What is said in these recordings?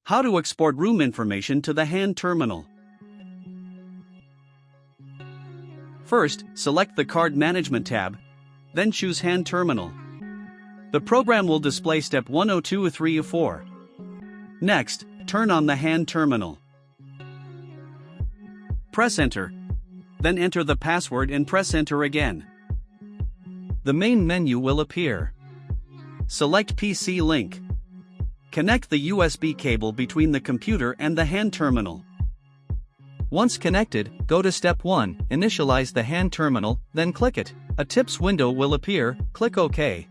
How to export room information to the hand terminal. First, select the Card Management tab, then choose Hand Terminal. The program will display step 1, 2, 3, 4. Next, turn on the Hand Terminal. Press Enter. Then enter the password and press Enter again. The main menu will appear. Select PC link. Connect the USB cable between the computer and the hand terminal. Once connected, go to step 1, initialize the hand terminal, then click it. A tips window will appear, click OK.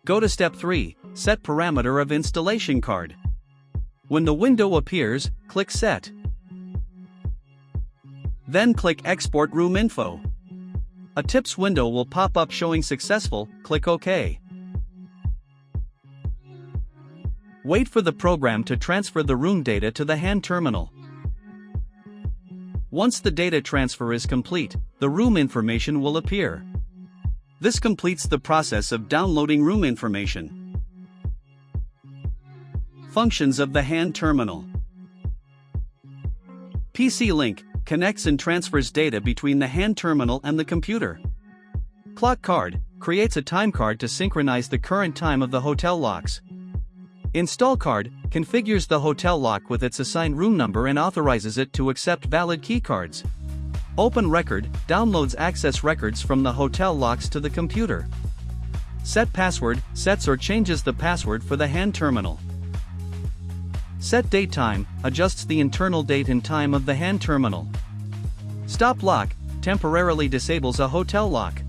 Go to step 3, set parameter of installation card. When the window appears, click Set. Then click Export Room Info. A tips window will pop up showing successful, click OK. Wait for the program to transfer the room data to the hand terminal. Once the data transfer is complete, the room information will appear. This completes the process of downloading room information. Functions of the hand terminal. PC Link connects and transfers data between the hand terminal and the computer. Clock Card creates a time card to synchronize the current time of the hotel locks. Install Card configures the hotel lock with its assigned room number and authorizes it to accept valid key cards. Open Record downloads access records from the hotel locks to the computer. Set Password sets or changes the password for the hand terminal. Set Date Time adjusts the internal date and time of the hand terminal. Stop Lock temporarily disables a hotel lock.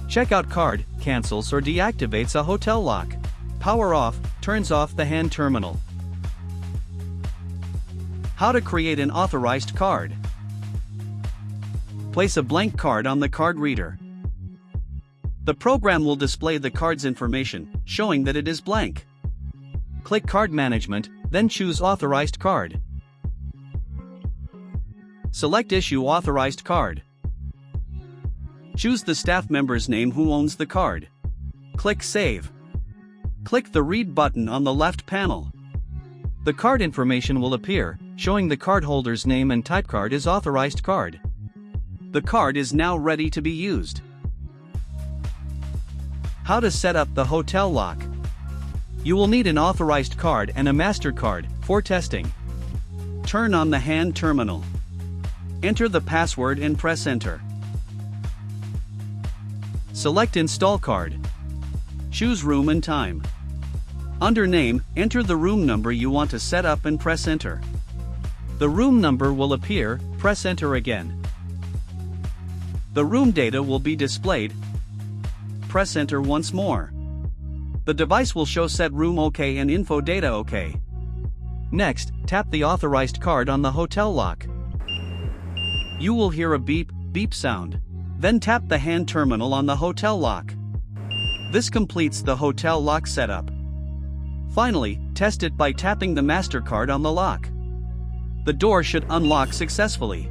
Checkout Card cancels or deactivates a hotel lock. Power Off turns off the hand terminal. How to create an authorized card. Place a blank card on the card reader. The program will display the card's information, showing that it is blank. Click Card Management, then choose Authorized Card. Select Issue Authorized Card. Choose the staff member's name who owns the card. Click Save. Click the Read button on the left panel. The card information will appear, showing the cardholder's name and type card is Authorized Card. The card is now ready to be used. How to set up the hotel lock. You will need an authorized card and a MasterCard for testing. Turn on the hand terminal. Enter the password and press Enter. Select Install Card. Choose Room and Time. Under Name, enter the room number you want to set up and press Enter. The room number will appear, press Enter again. The room data will be displayed. Press Enter once more. The device will show Set Room OK and Info Data OK. Next, tap the authorized card on the hotel lock. You will hear a beep, beep sound. Then tap the hand terminal on the hotel lock. This completes the hotel lock setup. Finally, test it by tapping the MasterCard on the lock. The door should unlock successfully.